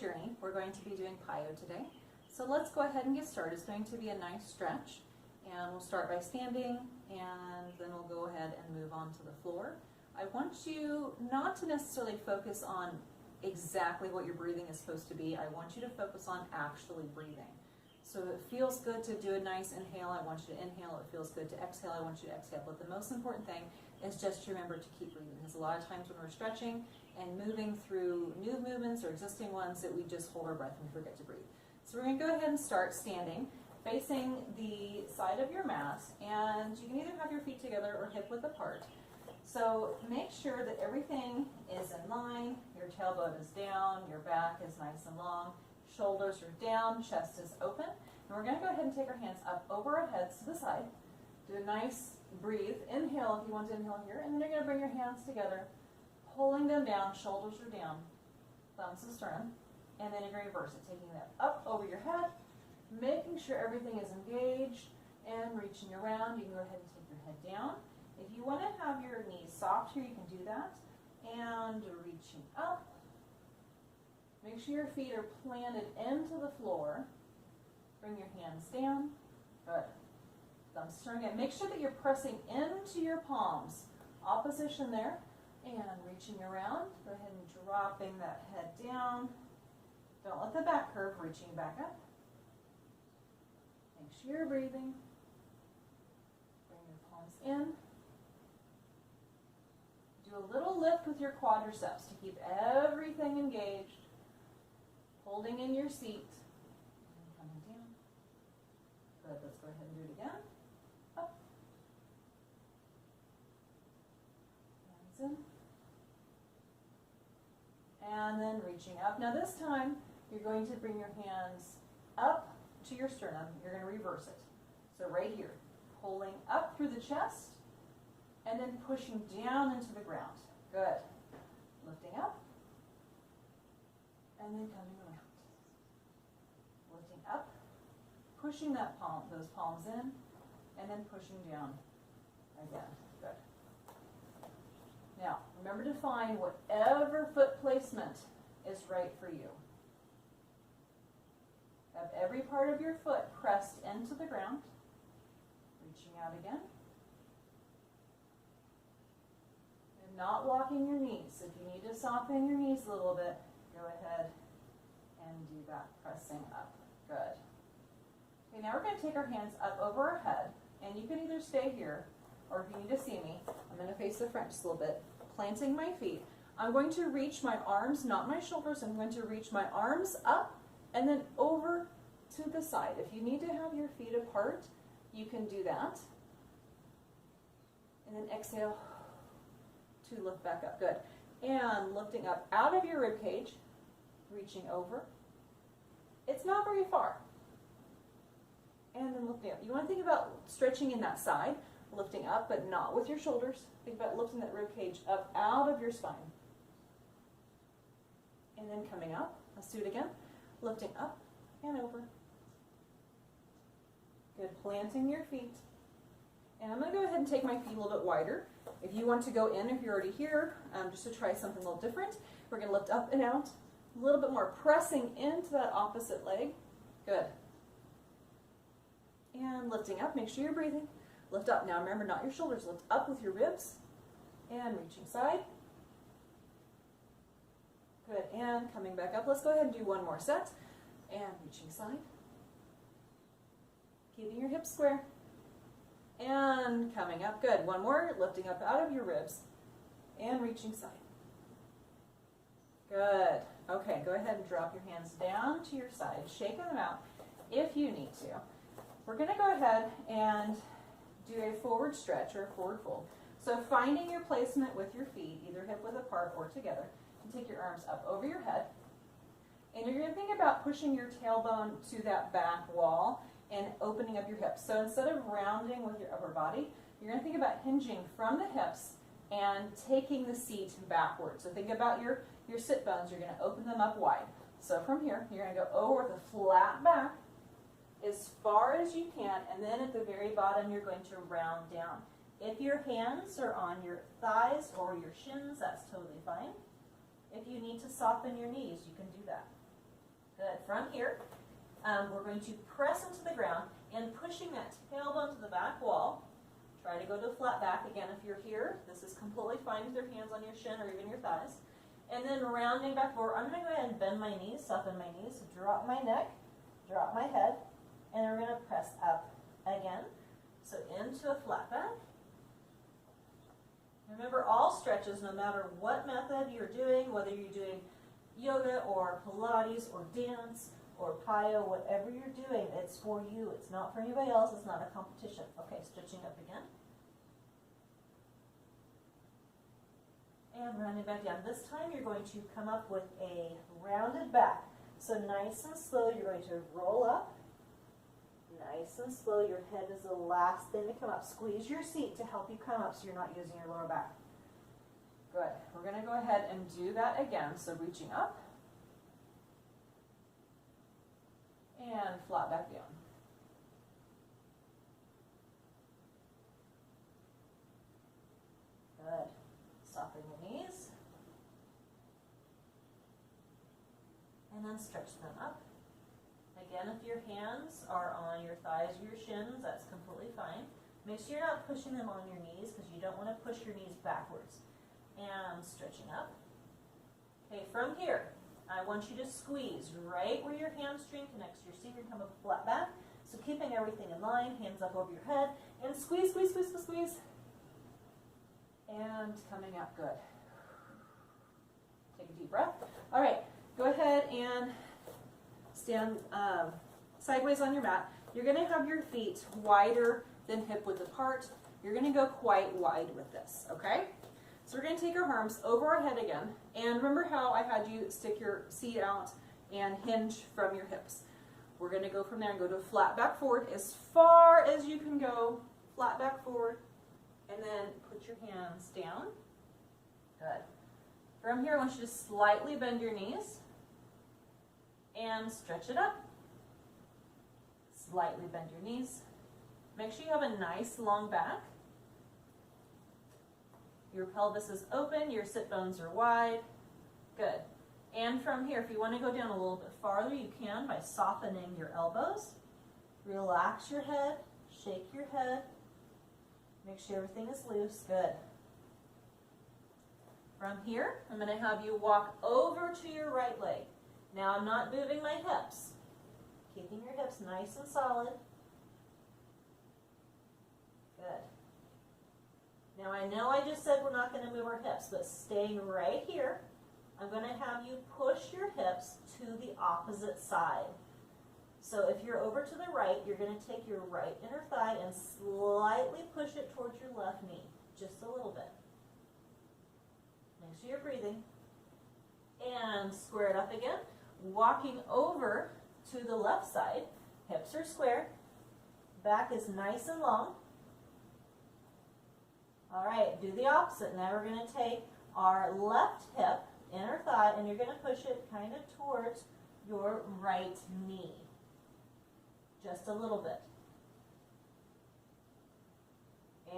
journey. We're going to be doing PIYO today. So let's go ahead and get started. It's going to be a nice stretch. And we'll start by standing, and then we'll go ahead and move on to the floor. I want you not to necessarily focus on exactly what your breathing is supposed to be. I want you to focus on actually breathing. So if it feels good to do a nice inhale, I want you to inhale. If it feels good to exhale, I want you to exhale. But the most important thing is just to remember to keep breathing. Because a lot of times when we're stretching and moving through new movements or existing ones, that we just hold our breath and forget to breathe. So we're going to go ahead and start standing, facing the side of your mat. And you can either have your feet together or hip width apart. So make sure that everything is in line, your tailbone is down, your back is nice and long, shoulders are down, chest is open. And we're going to go ahead and take our hands up over our heads to the side. Do a nice breathe. Inhale if you want to inhale here. And then you're going to bring your hands together, pulling them down, shoulders are down, thumbs to sternum. And then you're going to reverse it, taking that up over your head, making sure everything is engaged, and reaching around. You can go ahead and take your head down. If you want to have your knees soft here, you can do that. And reaching up. Make sure your feet are planted into the floor. Bring your hands down. Good. Thumbs turning in. Make sure that you're pressing into your palms. Opposition there. And reaching around. Go ahead and dropping that head down. Don't let the back curve. Reaching back up. Make sure you're breathing. Bring your palms in. Do a little lift with your quadriceps to keep everything engaged. Holding in your seat. And coming down. Good. Let's go ahead and do it again. Up. Hands in. And then reaching up. Now this time, you're going to bring your hands up to your sternum. You're going to reverse it. So right here, pulling up through the chest, and then pushing down into the ground. Good. Lifting up, and then coming around. Lifting up, pushing those palms in, and then pushing down again. Good. Now, remember to find whatever foot placement is right for you. Have every part of your foot pressed into the ground. Reaching out again. And not locking your knees. If you need to soften your knees a little bit, go ahead and do that, pressing up. Good. Okay, now we're going to take our hands up over our head, and you can either stay here, or if you need to see me, I'm going to face the front just a little bit, planting my feet. I'm going to reach my arms, not my shoulders. I'm going to reach my arms up and then over to the side. If you need to have your feet apart, you can do that. And then exhale to lift back up. Good. And lifting up out of your rib cage, reaching over. It's not very far. And then lifting up. You want to think about stretching in that side, lifting up, but not with your shoulders. Think about lifting that rib cage up out of your spine. And then coming up. Let's do it again. Lifting up and over. Good. Planting your feet. And I'm going to go ahead and take my feet a little bit wider. If you want to go in, if you're already here, just to try something a little different, we're going to lift up and out. A little bit more pressing into that opposite leg. Good. And lifting up. Make sure you're breathing. Lift up. Now remember, not your shoulders. Lift up with your ribs. And reaching side. Good. And coming back up. Let's go ahead and do one more set. And reaching side. Keeping your hips square. And coming up. Good. One more. Lifting up out of your ribs. And reaching side. Good. Okay. Go ahead and drop your hands down to your side. Shake them out if you need to. We're going to go ahead and do a forward stretch or a forward fold. So finding your placement with your feet, either hip width apart or together, and take your arms up over your head. And you're going to think about pushing your tailbone to that back wall and opening up your hips. So instead of rounding with your upper body, you're going to think about hinging from the hips and taking the seat backwards. So think about your sit bones. You're going to open them up wide. So from here, you're going to go over the flat back as far as you can, and then at the very bottom, you're going to round down. If your hands are on your thighs or your shins, that's totally fine. If you need to soften your knees, you can do that. Good. From here, we're going to press into the ground and pushing that tailbone to the back wall. Try to go to a flat back. Again, if you're here, this is completely fine with your hands on your shin or even your thighs. And then rounding back forward, I'm going to go ahead and bend my knees, soften my knees, drop my neck, drop my head, and we're going to press up again. So into a flat back. Remember, all stretches, no matter what method you're doing, whether you're doing yoga or Pilates or dance or PIYO, whatever you're doing, it's for you. It's not for anybody else. It's not a competition. Okay, stretching up again. And rounding back down. This time you're going to come up with a rounded back. So nice and slow, you're going to roll up. Nice and slow, your head is the last thing to come up. Squeeze your seat to help you come up so you're not using your lower back. Good. We're going to go ahead and do that again. So reaching up. And flat back down. Good. Soften your knees. And then stretch them up. Again, if your hands are on your thighs or your shins, that's completely fine. Make sure you're not pushing them on your knees because you don't want to push your knees backwards. And stretching up. Okay, from here, I want you to squeeze right where your hamstring connects to your seat. You're going to come up flat back. So keeping everything in line, hands up over your head, and squeeze, squeeze, squeeze, squeeze, squeeze. And coming up, good. Take a deep breath. All right, go ahead and stand sideways on your mat. You're going to have your feet wider than hip width apart. You're going to go quite wide with this, okay? So we're going to take our arms over our head again. And remember how I had you stick your seat out and hinge from your hips. We're going to go from there and go to a flat back forward as far as you can go. Flat back forward. And then put your hands down. Good. From here, I want you to slightly bend your knees. And stretch it up. Slightly bend your knees. Make sure you have a nice long back. Your pelvis is open, your sit bones are wide. Good. And from here, if you want to go down a little bit farther, you can by softening your elbows. Relax your head, shake your head. Make sure everything is loose. Good. From here, I'm going to have you walk over to your right leg. Now I'm not moving my hips. Keeping your hips nice and solid. Good. Now I know I just said we're not going to move our hips, but staying right here, I'm going to have you push your hips to the opposite side. So if you're over to the right, you're going to take your right inner thigh and slightly push it towards your left knee, just a little bit. Make sure you're breathing. And square it up again. Walking over to the left side, hips are square, back is nice and long. All right, do the opposite. Now we're going to take our left hip, inner thigh, and you're going to push it kind of towards your right knee. Just a little bit.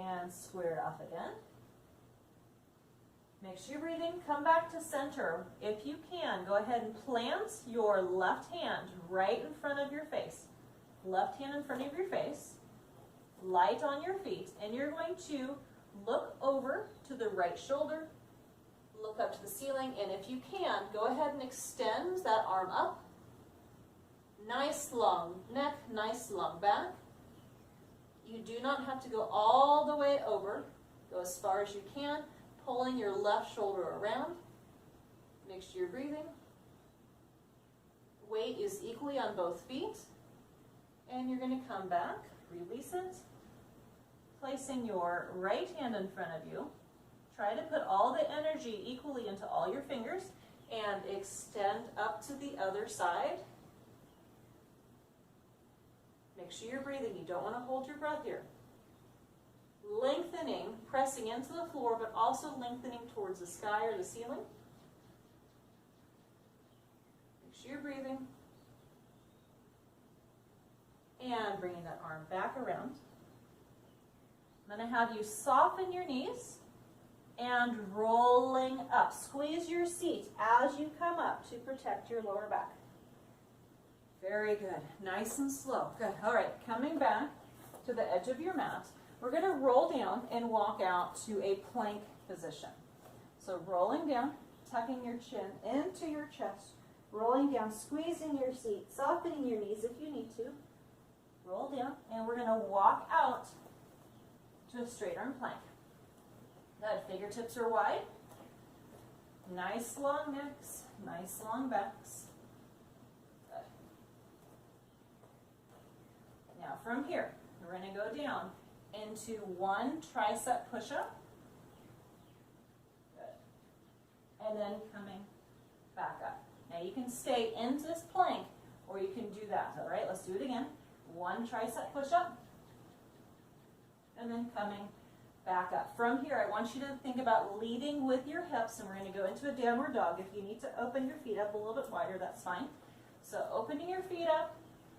And square it off again. Make sure you're breathing. Come back to center. If you can, go ahead and plant your left hand right in front of your face. Left hand in front of your face. Light on your feet. And you're going to look over to the right shoulder. Look up to the ceiling. And if you can, go ahead and extend that arm up. Nice long neck, nice long back. You do not have to go all the way over. Go as far as you can, pulling your left shoulder around. Make sure you're breathing. Weight is equally on both feet. And you're going to come back, release it, placing your right hand in front of you. Try to put all the energy equally into all your fingers and extend up to the other side. Make sure you're breathing. You don't want to hold your breath here. Lengthening, pressing into the floor, but also lengthening towards the sky or the ceiling. Make sure you're breathing. And bringing that arm back around. I'm going to have you soften your knees and rolling up. Squeeze your seat as you come up to protect your lower back. Very good. Nice and slow. Good. All right, coming back to the edge of your mat, we're going to roll down and walk out to a plank position. So rolling down, tucking your chin into your chest, rolling down, squeezing your seat, softening your knees if you need to. Roll down, and we're going to walk out to a straight arm plank. Good. Fingertips are wide. Nice long necks, nice long backs. Good. Now from here, we're going to go down into one tricep push-up. Good. And then coming back up. Now you can stay in this plank, or you can do that. All right, let's do it again. One tricep push-up, and then coming back up. From here, I want you to think about leading with your hips, and we're going to go into a downward dog. If you need to open your feet up a little bit wider, that's fine. So opening your feet up,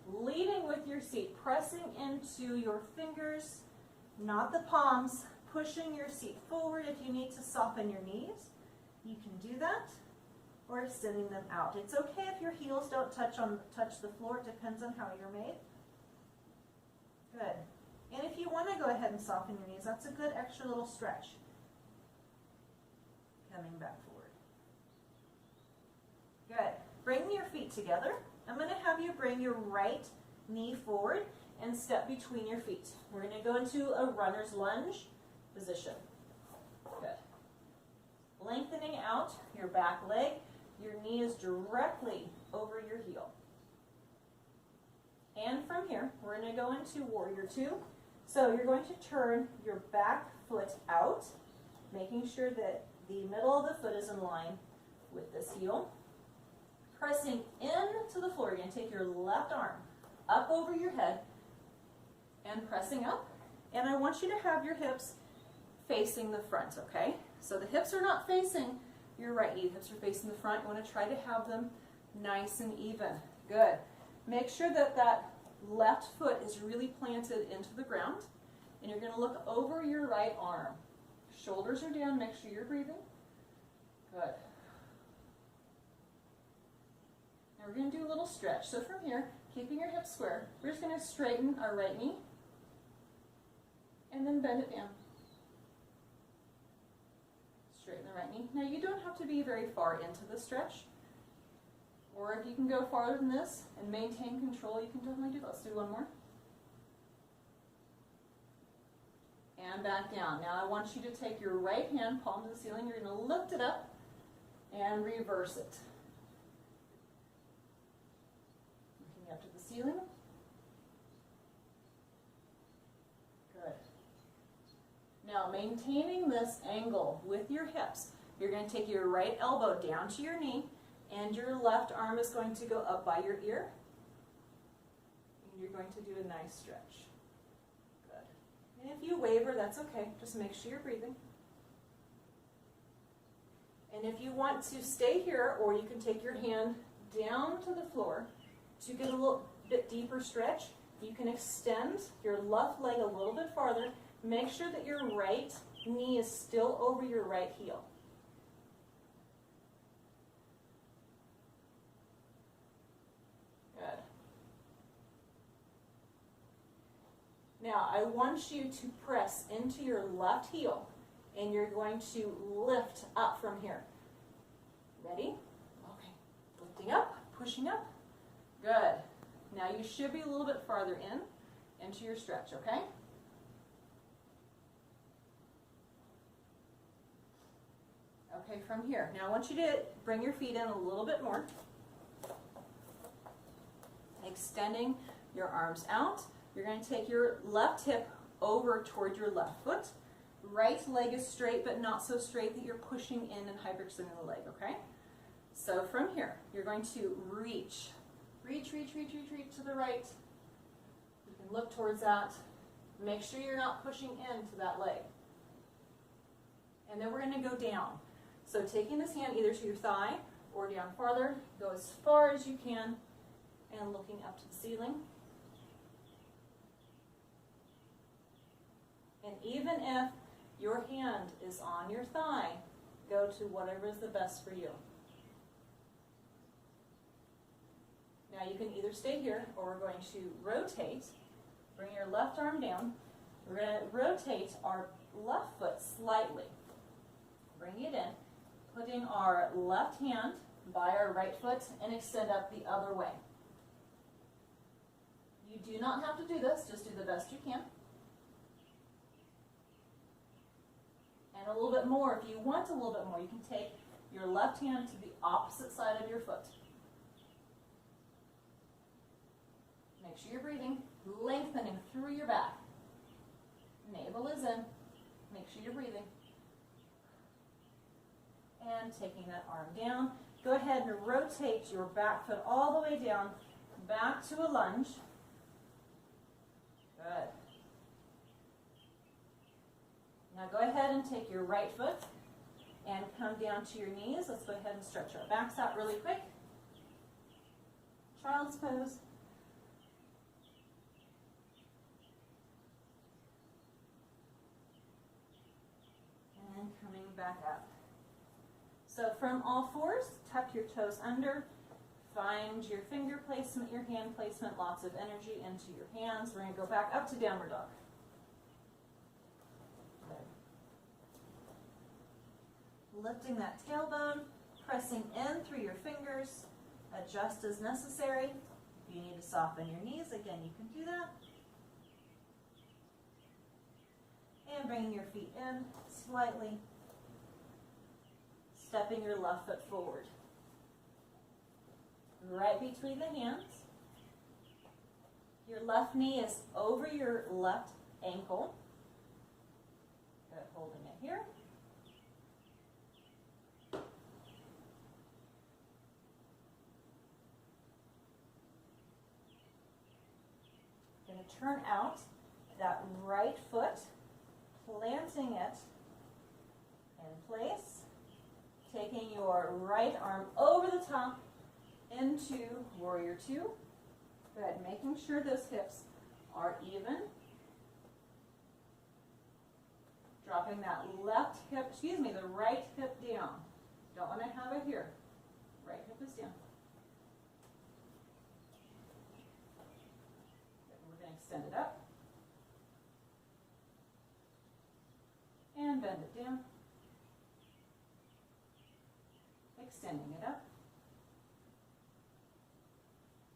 leading with your seat, pressing into your fingers, not the palms, pushing your seat forward. If you need to soften your knees, you can do that, or extending them out. It's okay if your heels don't touch the floor. It depends on how you're made. Good. And if you want to go ahead and soften your knees, that's a good extra little stretch. Coming back forward. Good. Bring your feet together. I'm going to have you bring your right knee forward and step between your feet. We're going to go into a runner's lunge position. Good. Lengthening out your back leg. Your knee is directly over your heel. And from here, we're going to go into warrior two. So you're going to turn your back foot out, making sure that the middle of the foot is in line with this heel. Pressing into the floor, you're going to take your left arm up over your head and pressing up. And I want you to have your hips facing the front, okay? So the hips are not facing your right knee. The hips are facing the front. You want to try to have them nice and even. Good. Make sure that that left foot is really planted into the ground, and you're going to look over your right arm. Shoulders are down. Make sure you're breathing. Good. Now we're going to do a little stretch. So from here, keeping your hips square, we're just going to straighten our right knee and then bend it down. Straighten the right knee. Now you don't have to be very far into the stretch. Or if you can go farther than this and maintain control, you can definitely do that. Let's do one more. And back down. Now I want you to take your right hand, palm to the ceiling. You're going to lift it up and reverse it. Looking up to the ceiling. Good. Now maintaining this angle with your hips, you're going to take your right elbow down to your knee, and your left arm is going to go up by your ear. And you're going to do a nice stretch. Good. And if you waver, that's okay. Just make sure you're breathing. And if you want to stay here, or you can take your hand down to the floor to get a little bit deeper stretch, you can extend your left leg a little bit farther. Make sure that your right knee is still over your right heel. Now, I want you to press into your left heel, and you're going to lift up from here. Ready? Okay. Lifting up, pushing up. Good. Now, you should be a little bit farther into your stretch, okay? Okay, from here. Now, I want you to bring your feet in a little bit more. Extending your arms out. You're going to take your left hip over toward your left foot. Right leg is straight, but not so straight that you're pushing in and hyperextending the leg, okay? So from here, you're going to reach. Reach to the right. You can look towards that. Make sure you're not pushing into that leg. And then we're going to go down. So taking this hand either to your thigh or down farther, go as far as you can, and looking up to the ceiling. And even if your hand is on your thigh, go to whatever is the best for you. Now Now you can either stay here or we're going to rotate. Bring your left arm down. We're going to rotate our left foot slightly. Bring it in, putting our left hand by our right foot and extend up the other way. You do not have to do this, just do the best you can. And a little bit more, if you want a little bit more, you can take your left hand to the opposite side of your foot. Make sure you're breathing, lengthening through your back. Navel is in. Make sure you're breathing. And taking that arm down. Go ahead and rotate your back foot all the way down, back to a lunge. Good. Now go ahead and take your right foot and come down to your knees. Let's go ahead and stretch our backs out really quick. Child's pose. And coming back up. So from all fours, tuck your toes under. Find your finger placement, your hand placement, lots of energy into your hands. We're going to go back up to downward dog. Lifting that tailbone, pressing in through your fingers. Adjust as necessary. If you need to soften your knees, again, you can do that. And bringing your feet in slightly. Stepping your left foot forward. Right between the hands. Your left knee is over your left ankle. Good, holding it here. Going to turn out that right foot, planting it in place. Taking your right arm over the top into Warrior Two. Good, making sure those hips are even. Dropping that left hip, the right hip down. Don't want to have it here. Right hip is down. Good, we're going to extend it up. And bend it down. Extending it up.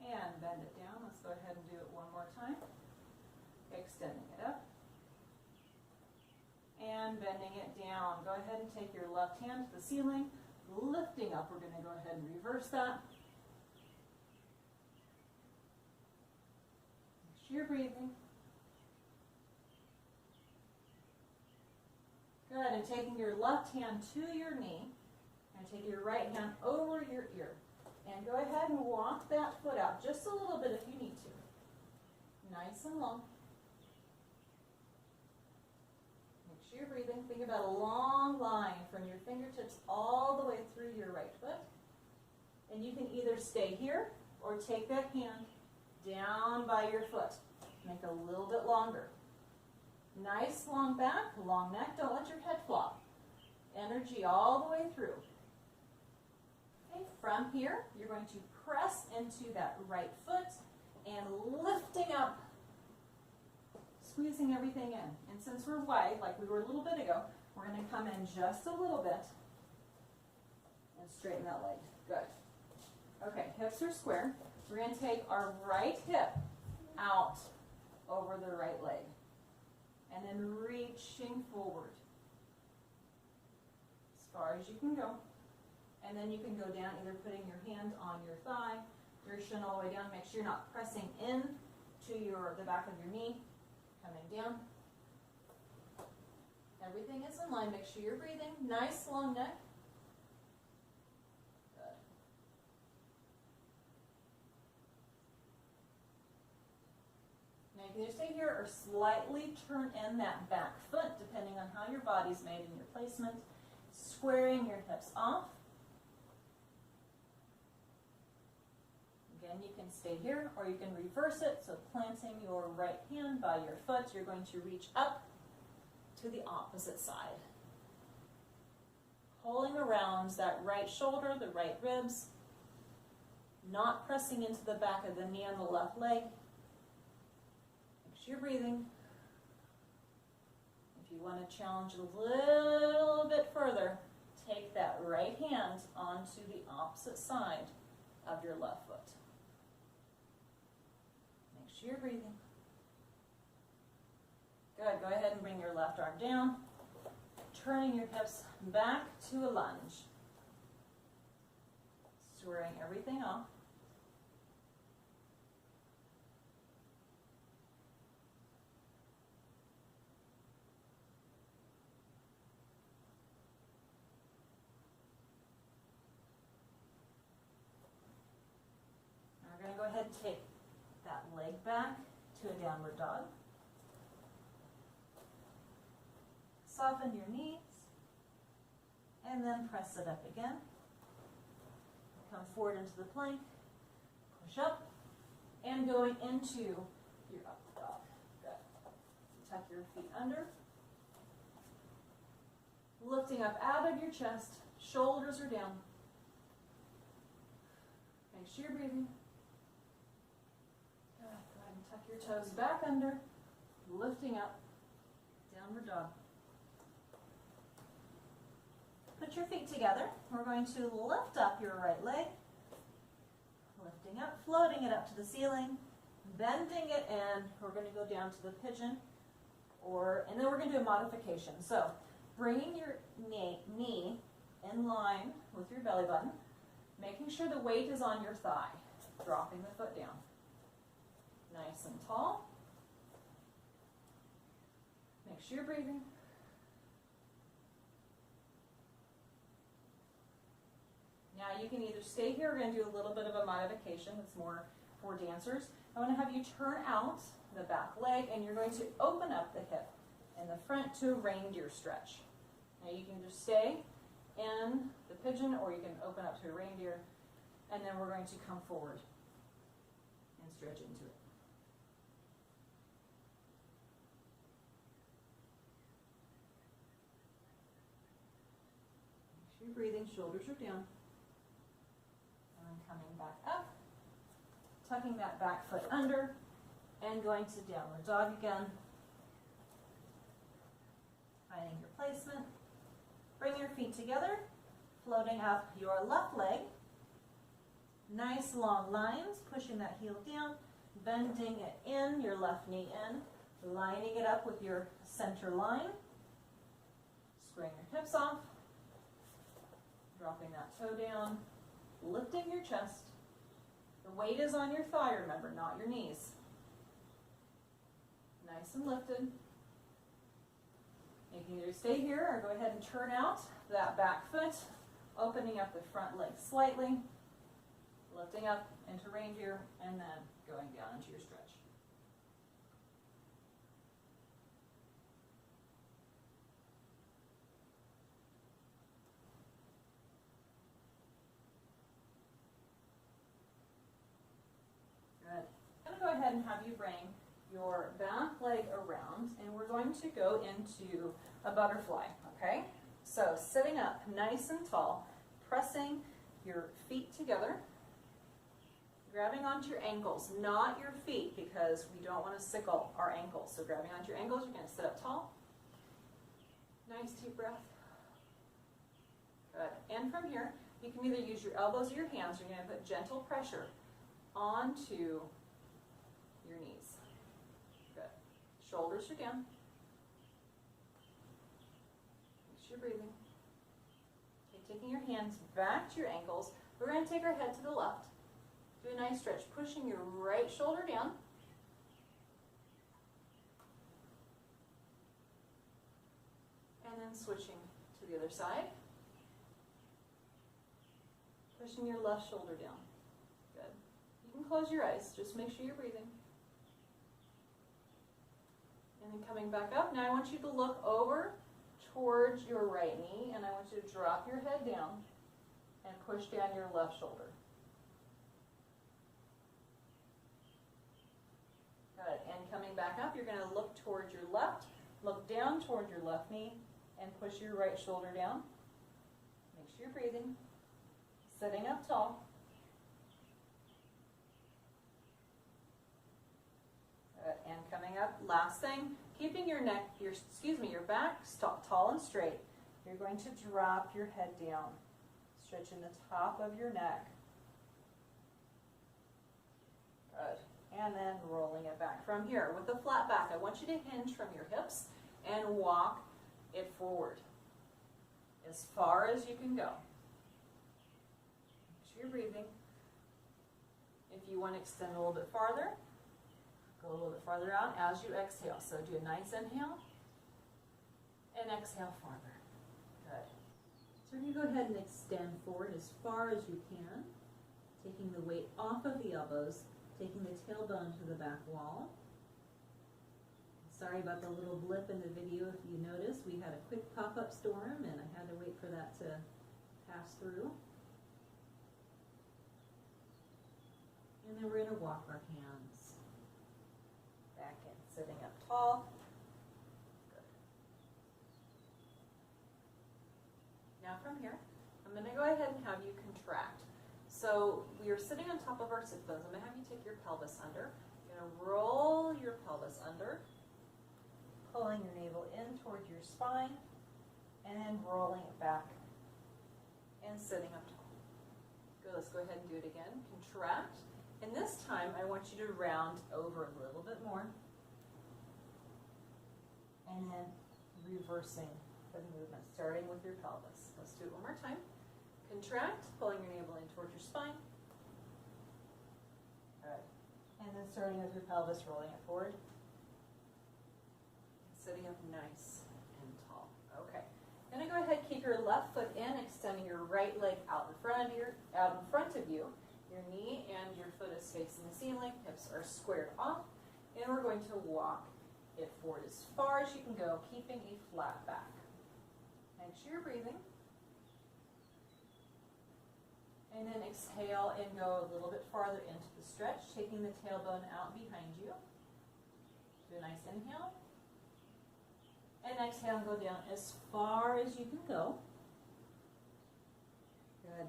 And bend it down. Let's go ahead and do it one more time. Extending it up. And bending it down. Go ahead and take your left hand to the ceiling. Lifting up. We're going to go ahead and reverse that. Make sure you're breathing. Good. And taking your left hand to your knee. And take your right hand over your ear. And go ahead and walk that foot out just a little bit if you need to. Nice and long. Make sure you're breathing. Think about a long line from your fingertips all the way through your right foot. And you can either stay here or take that hand down by your foot. Make it a little bit longer. Nice long back, long neck. Don't let your head flop. Energy all the way through. Okay, from here, you're going to press into that right foot and lifting up, squeezing everything in. And since we're wide, like we were a little bit ago, we're going to come in just a little bit and straighten that leg. Good. Okay, hips are square. We're going to take our right hip out over the right leg. And then reaching forward as far as you can go. And then you can go down, either putting your hand on your thigh, your shin all the way down. Make sure you're not pressing in to the back of your knee. Coming down. Everything is in line. Make sure you're breathing. Nice long neck. Good. Now you can either stay here or slightly turn in that back foot, depending on how your body's made in your placement. Squaring your hips off. Again, you can stay here or you can reverse it. So planting your right hand by your foot, you're going to reach up to the opposite side. Pulling around that right shoulder, the right ribs. not pressing into the back of the knee on the left leg. Make sure you're breathing. If you want to challenge a little bit further, take that right hand onto the opposite side of your left foot. Make sure you're breathing. Good. Go ahead and bring your left arm down, turning your hips back to a lunge. Squaring everything off. Now we're going to go ahead and take that leg back to a downward dog. Soften your knees, and then press it up again. Come forward into the plank, push up, and going into your up dog. Good. Tuck your feet under. Lifting up out of your chest, shoulders are down. Make sure you're breathing. Good. Go ahead and tuck your toes back under, lifting up, downward dog. Put your feet together. We're going to lift up your right leg, lifting up, floating it up to the ceiling, bending it in. We're going to go down to the pigeon, and then we're going to do a modification. So bringing your knee in line with your belly button, making sure the weight is on your thigh, dropping the foot down. Nice and tall. Make sure you're breathing. Now you can either stay here, we're going to do a little bit of a modification that's more for dancers. I want to have you turn out the back leg and you're going to open up the hip in the front to a reindeer stretch. Now you can just stay in the pigeon or you can open up to a reindeer, and then we're going to come forward and stretch into it. Make sure you're breathing, shoulders are down. Coming back up, tucking that back foot under, and going to downward dog again. Finding your placement. Bring your feet together, floating up your left leg. Nice long lines, pushing that heel down, bending it in, your left knee in, lining it up with your center line. Squaring your hips off, dropping that toe down. Lifting your chest. The weight is on your thigh, remember, not your knees. Nice and lifted. You can either stay here or go ahead and turn out that back foot, opening up the front leg slightly, lifting up into reindeer, and then going down into your stretch. Go ahead and have you bring your back leg around, and we're going to go into a butterfly, okay? So sitting up nice and tall, pressing your feet together, grabbing onto your ankles, not your feet, because we don't want to sickle our ankles. So grabbing onto your ankles, you're going to sit up tall. Nice deep breath. Good. And from here, you can either use your elbows or your hands. You're going to put gentle pressure onto your knees. Good. Shoulders are down. Make sure you're breathing. Okay, taking your hands back to your ankles. We're going to take our head to the left. Do a nice stretch, pushing your right shoulder down. And then switching to the other side. Pushing your left shoulder down. Good. You can close your eyes. Just make sure you're breathing. And then coming back up. Now I want you to look over towards your right knee, and I want you to drop your head down and push down your left shoulder. Good. And coming back up, you're going to look towards your left, look down toward your left knee, and push your right shoulder down. Make sure you're breathing. Sitting up tall. last thing, keeping your neck, your back tall and straight. You're going to drop your head down, stretching the top of your neck. Good. And then rolling it back. From here, with the flat back, I want you to hinge from your hips and walk it forward as far as you can go. Make sure you're breathing. If you want to extend a little bit farther, go a little bit farther out as you exhale. So do a nice inhale and exhale farther. Good. So you go ahead and extend forward as far as you can, taking the weight off of the elbows, taking the tailbone to the back wall. Sorry about the little blip in the video. If you noticed, we had a quick pop-up storm and I had to wait for that to pass through. And then we're going to walk our hands back in, sitting up tall. Good. Now from here, I'm going to go ahead and have you contract. So we are sitting on top of our sit bones. I'm going to have you take your pelvis under. You're going to roll your pelvis under, pulling your navel in towards your spine, and then rolling it back and sitting up tall. Good, let's go ahead and do it again. Contract. And this time, I want you to round over a little bit more. And then reversing the movement, starting with your pelvis. Let's do it one more time. Contract, pulling your navel in towards your spine. Good. And then starting with your pelvis, rolling it forward. Sitting up nice and tall. Okay. Then go ahead, keep your left foot in, extending your right leg out in front of you. Your knee and your foot is facing the ceiling, hips are squared off, and we're going to walk it forward as far as you can go, keeping a flat back. Make sure you're breathing. And then exhale and go a little bit farther into the stretch, taking the tailbone out behind you. Do a nice inhale. And exhale and go down as far as you can go. Good.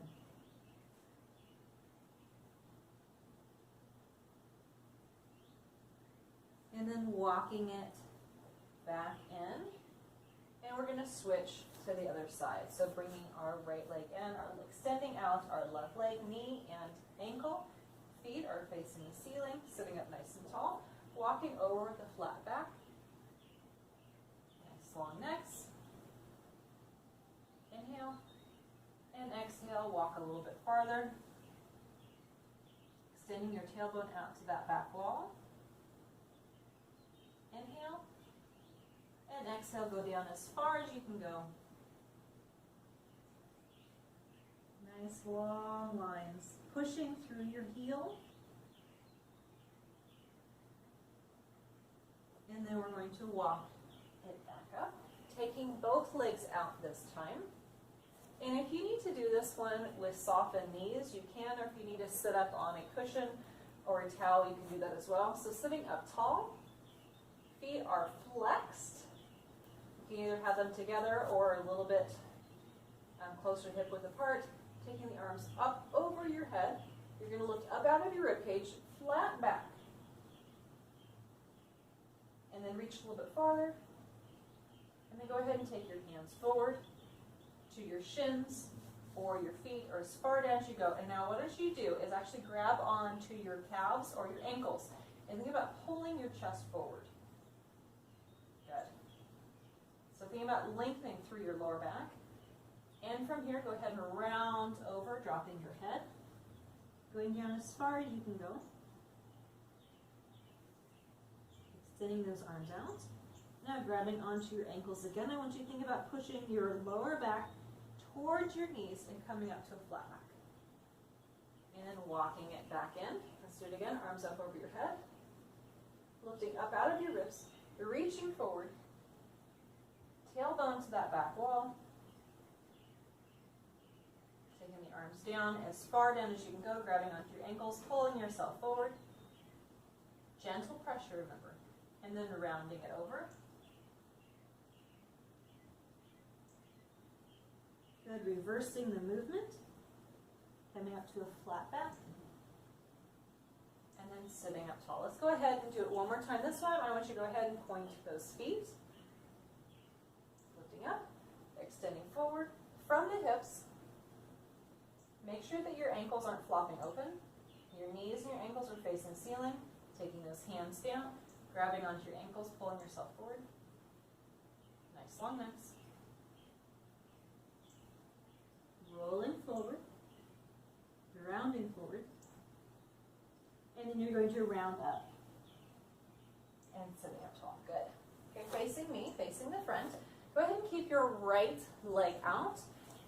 And then walking it back in. And we're going to switch to the other side. So bringing our right leg in, extending out our left leg, knee and ankle. Feet are facing the ceiling, sitting up nice and tall. Walking over with a flat back. Nice long necks. Inhale. And exhale, walk a little bit farther. Extending your tailbone out to that back wall. Inhale, and exhale, go down as far as you can go. Nice long lines, pushing through your heel. And then we're going to walk it back up, taking both legs out this time. And if you need to do this one with softened knees, you can, or if you need to sit up on a cushion or a towel, you can do that as well. So sitting up tall. Feet are flexed. You can either have them together or a little bit closer hip width apart. Taking the arms up over your head. You're going to lift up out of your ribcage, flat back. And then reach a little bit farther. And then go ahead and take your hands forward to your shins or your feet or as far down as you go. And now what you do is actually grab onto your calves or your ankles and think about pulling your chest forward. Good. So think about lengthening through your lower back. And from here, go ahead and round over, dropping your head. Going down as far as you can go. Extending those arms out. Now grabbing onto your ankles again. I want you to think about pushing your lower back towards your knees and coming up to a flat back. And walking it back in. Let's do it again. Arms up over your head. Lifting up out of your ribs. Reaching forward. Tailbone to that back wall. Taking the arms down as far down as you can go. Grabbing onto your ankles. Pulling yourself forward. Gentle pressure, remember. And then rounding it over. Good. Reversing the movement. Coming up to a flat back. And then and sitting up tall. Let's go ahead and do it one more time. This time I want you to go ahead and point those feet. Lifting up, extending forward from the hips. Make sure that your ankles aren't flopping open. Your knees and your ankles are facing ceiling. Taking those hands down, grabbing onto your ankles, pulling yourself forward. Nice long necks. Rolling forward, rounding forward, and then you're going to round up and sitting up tall. Good. Okay, facing me, facing the front. Go ahead and keep your right leg out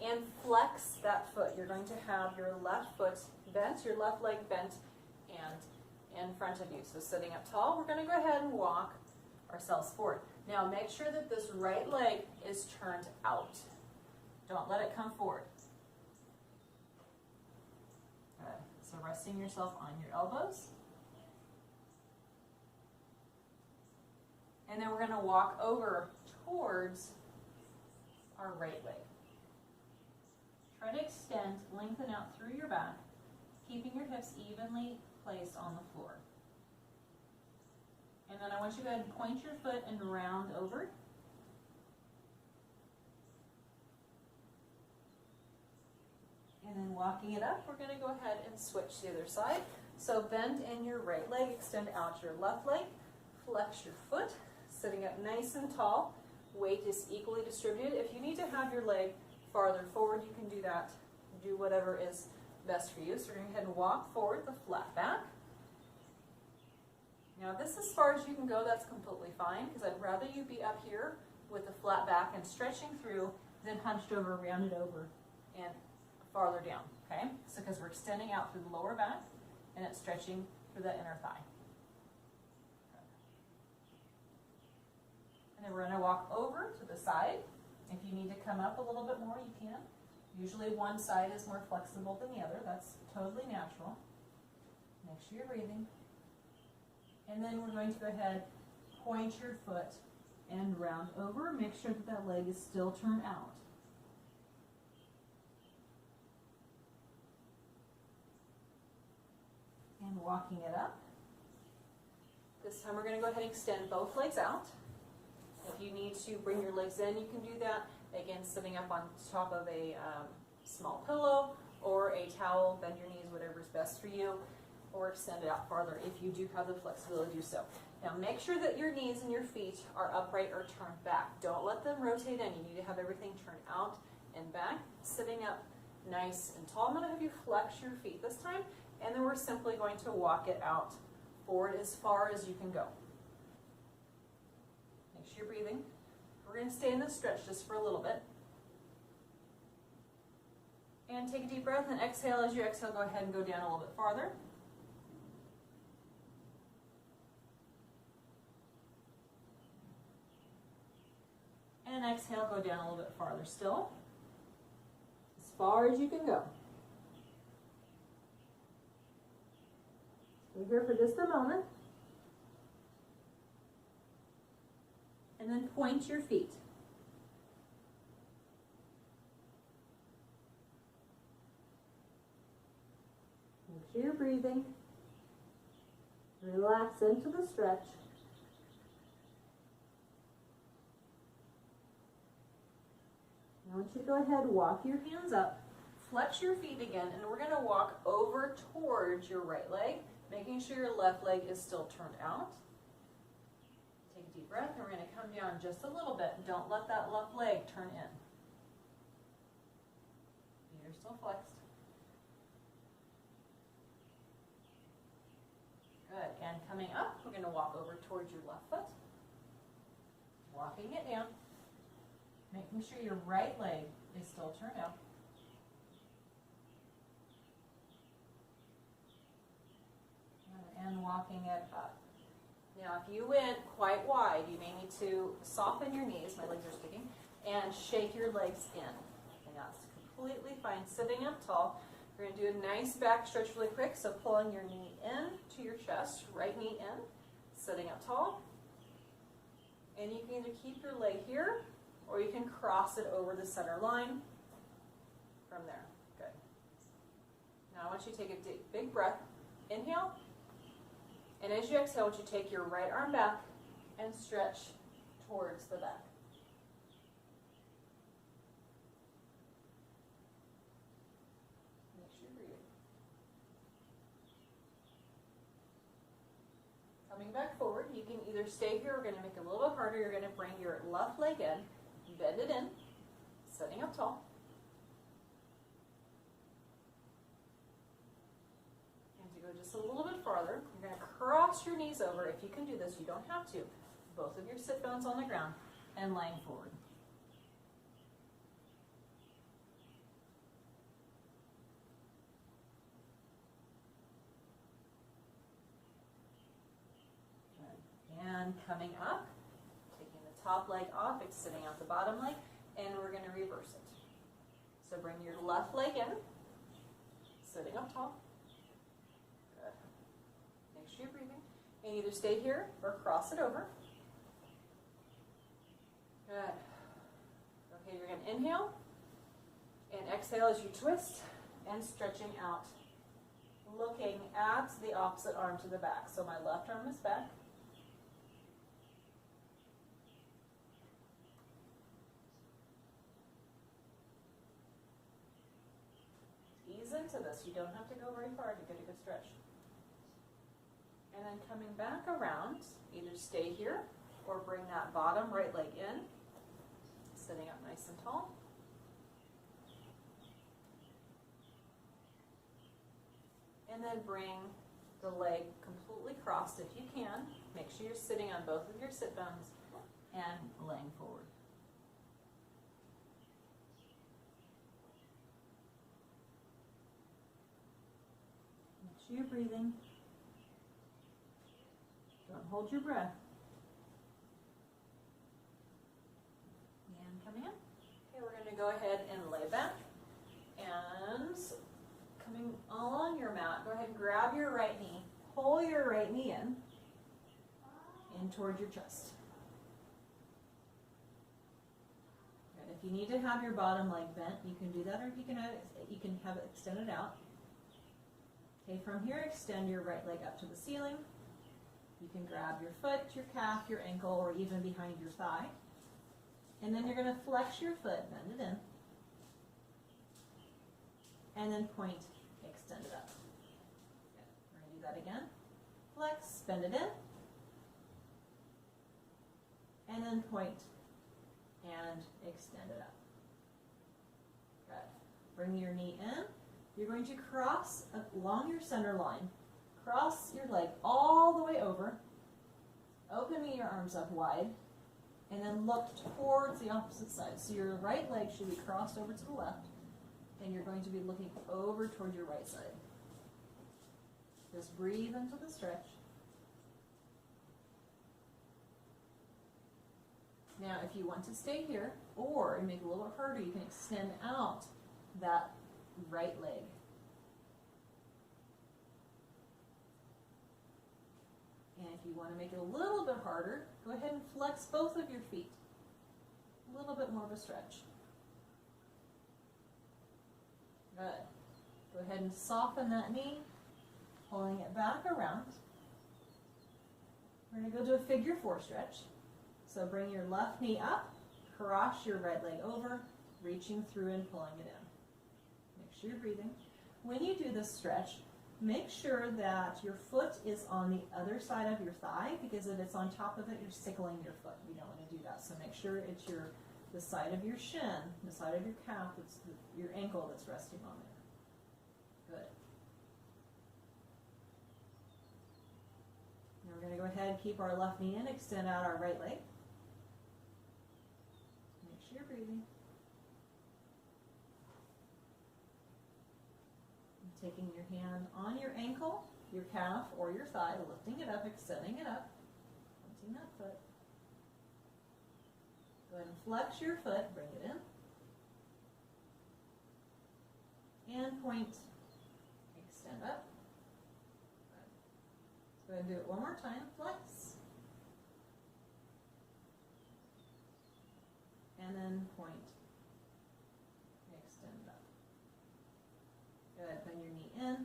and flex that foot. You're going to have your left foot bent, your left leg bent, and in front of you. So sitting up tall, we're going to go ahead and walk ourselves forward. Now make sure that this right leg is turned out. Don't let it come forward. Good. So resting yourself on your elbows. And then we're going to walk over towards our right leg. Try to extend, lengthen out through your back, keeping your hips evenly placed on the floor. And then I want you to go ahead and point your foot and round over. And then walking it up, we're going to go ahead and switch to the other side. So bend in your right leg, extend out your left leg, flex your foot, sitting up nice and tall. Weight is equally distributed. If you need to have your leg farther forward, you can do that. Do whatever is best for you. So we're going to go ahead and walk forward, the flat back. Now this is as far as you can go, that's completely fine, because I'd rather you be up here with the flat back and stretching through than hunched over, rounded over, and farther down, okay? So because we're extending out through the lower back, and it's stretching through that inner thigh. And then we're going to walk over to the side. If you need to come up a little bit more, you can. Usually one side is more flexible than the other. That's totally natural. Make sure you're breathing. And then we're going to go ahead, point your foot and round over. Make sure that that leg is still turned out. And walking it up. This time we're going to go ahead and extend both legs out. If you need to bring your legs in, you can do that. Again, sitting up on top of a small pillow or a towel, bend your knees, whatever is best for you, or extend it out farther if you do have the flexibility to do so. Now make sure that your knees and your feet are upright or turned back. Don't let them rotate in. You need to have everything turned out and back. Sitting up nice and tall. I'm going to have you flex your feet this time, and then we're simply going to walk it out forward as far as you can go. Make sure you're breathing. We're going to stay in this stretch just for a little bit. And take a deep breath and exhale. As you exhale, go ahead and go down a little bit farther. And exhale, go down a little bit farther still. As far as you can go. Stay here for just a moment. And then point your feet. Make sure you're breathing. Relax into the stretch. I want you to go ahead and walk your hands up, flex your feet again, and we're going to walk over towards your right leg, making sure your left leg is still turned out. Take a deep breath, and we're going to come down just a little bit. Don't let that left leg turn in. Feet are still flexed. Good. And coming up, we're going to walk over towards your left foot, walking it down. Making sure your right leg is still turned out. And walking it up. Now, if you went quite wide, you may need to soften your knees, my legs are sticking, and shake your legs in. And that's completely fine. Sitting up tall, we're going to do a nice back stretch really quick. So pulling your knee in to your chest, right knee in, sitting up tall. And you can either keep your leg here, or you can cross it over the center line from there. Good. Now I want you to take a big breath. Inhale. And as you exhale, would you take your right arm back and stretch towards the back. Make sure you're breathing. Coming back forward, you can either stay here, we're going to make it a little bit harder, you're going to bring your left leg in, bend it in, sitting up tall. And to go just a little bit farther, you're going to cross your knees over. If you can do this, you don't have to. Both of your sit bones on the ground and laying forward. Good. And coming up, taking the top leg off, extending out the bottom leg, and we're going to reverse it. So bring your left leg in, sitting up tall. Good. Make sure you're breathing. And either stay here or cross it over. Good. Okay, you're going to inhale and exhale as you twist and stretching out. Looking at the opposite arm to the back. So my left arm is back. Ease into this. You don't have to go very far to get a good stretch. And then coming back around, either stay here or bring that bottom right leg in, sitting up nice and tall. And then bring the leg completely crossed if you can. Make sure you're sitting on both of your sit bones and laying forward. Make sure you're breathing. Don't hold your breath. And coming in. Okay, we're going to go ahead and lay back. And coming along your mat, go ahead and grab your right knee. Pull your right knee in towards your chest. Good. If you need to have your bottom leg bent, you can do that, or you can have it extended out. Okay, from here, extend your right leg up to the ceiling. You can grab your foot, your calf, your ankle, or even behind your thigh. And then you're going to flex your foot, bend it in. And then point, extend it up. Okay. We're going to do that again. Flex, bend it in. And then point and extend it up. Good. Bring your knee in. You're going to cross along your center line. Cross your leg all the way over. Opening your arms up wide. And then look towards the opposite side. So your right leg should be crossed over to the left. And you're going to be looking over toward your right side. Just breathe into the stretch. Now, if you want to stay here, or make it a little bit harder, you can extend out that right leg. And if you want to make it a little bit harder, go ahead and flex both of your feet. A little bit more of a stretch. Good. Go ahead and soften that knee, pulling it back around. We're going to go to a figure four stretch. So bring your left knee up, cross your right leg over, reaching through and pulling it in. Make sure you're breathing. When you do this stretch, make sure that your foot is on the other side of your thigh, because if it's on top of it, you're sickling your foot. We don't want to do that. So make sure it's the side of your shin, the side of your calf, it's your ankle that's resting on there. Good. Now we're going to go ahead and keep our left knee in, extend out our right leg. Make sure you're breathing. Taking your hand on your ankle, your calf, or your thigh, lifting it up, extending it up, pointing that foot. Go ahead and flex your foot, bring it in. And point, extend up. Good. Go ahead and do it one more time, flex. And then point, extend up. Good, bend your knee in,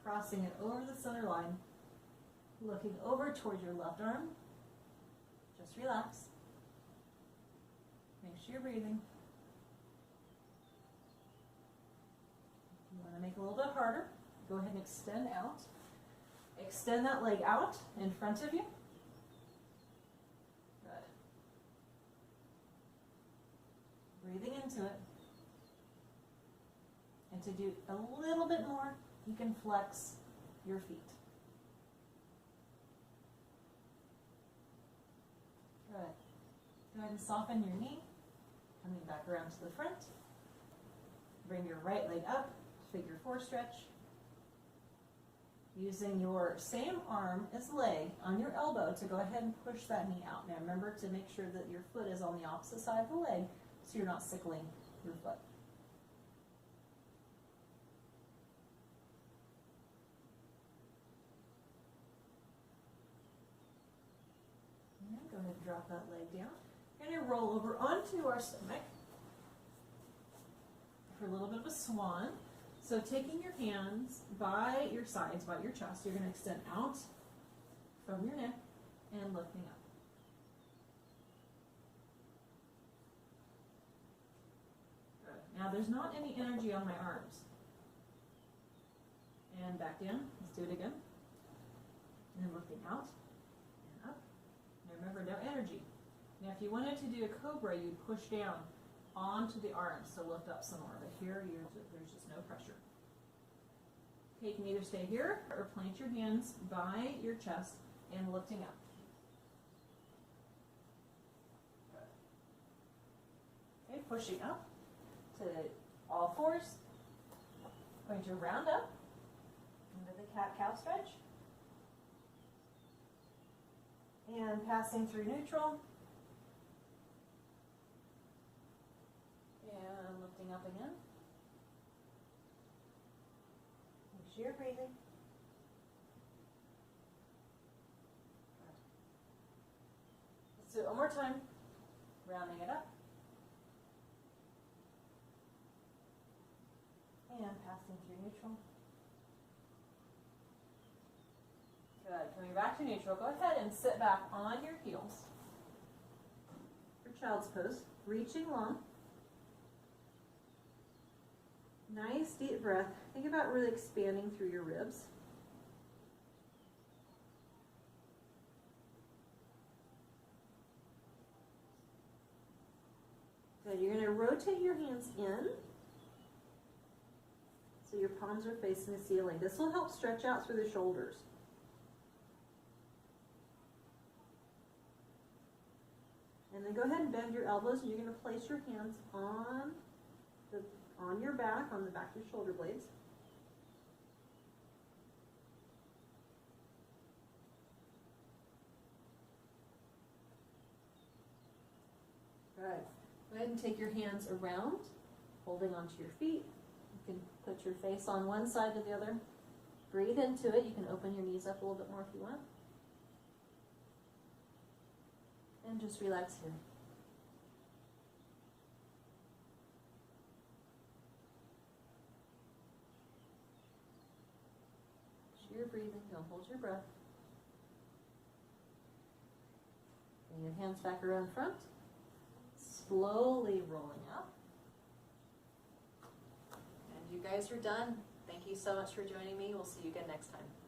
crossing it over the center line. Looking over towards your left arm. Just relax. Make sure you're breathing. If you want to make it a little bit harder, go ahead and extend out. Extend that leg out in front of you. Good. Breathing into it. And to do a little bit more, you can flex your feet. Good. Go ahead and soften your knee. Coming back around to the front. Bring your right leg up, figure 4 stretch. Using your same arm as leg on your elbow to go ahead and push that knee out. Now remember to make sure that your foot is on the opposite side of the leg so you're not sickling your foot. And go ahead and drop that leg down. We're going to roll over onto our stomach for a little bit of a swan. So taking your hands by your sides, by your chest, you're going to extend out from your neck and lifting up. Good. Now there's not any energy on my arms. And back down. Let's do it again. And lifting out and up. Now remember, no energy. Now if you wanted to do a cobra, you'd push down onto the arms to lift up some more, but here there's just no pressure. Okay, you can either stay here or plant your hands by your chest and lifting up. Okay, pushing up to all fours. Going to round up into the cat-cow stretch. And passing through neutral. And lifting up again. Make sure you're breathing. Let's do it one more time. Rounding it up. And passing through neutral. Good. Coming back to neutral. Go ahead and sit back on your heels for child's pose. Reaching long. Nice deep breath. Think about really expanding through your ribs. Good. You're going to rotate your hands in so your palms are facing the ceiling. This will help stretch out through the shoulders. And then go ahead and bend your elbows, and you're going to place your hands on your back, on the back of your shoulder blades. Good. Go ahead and take your hands around, holding onto your feet. You can put your face on one side to the other. Breathe into it. You can open your knees up a little bit more if you want. And just relax here. You're breathing, don't hold your breath. Bring your hands back around front. Slowly rolling up. And you guys are done. Thank you so much for joining me. We'll see you again next time.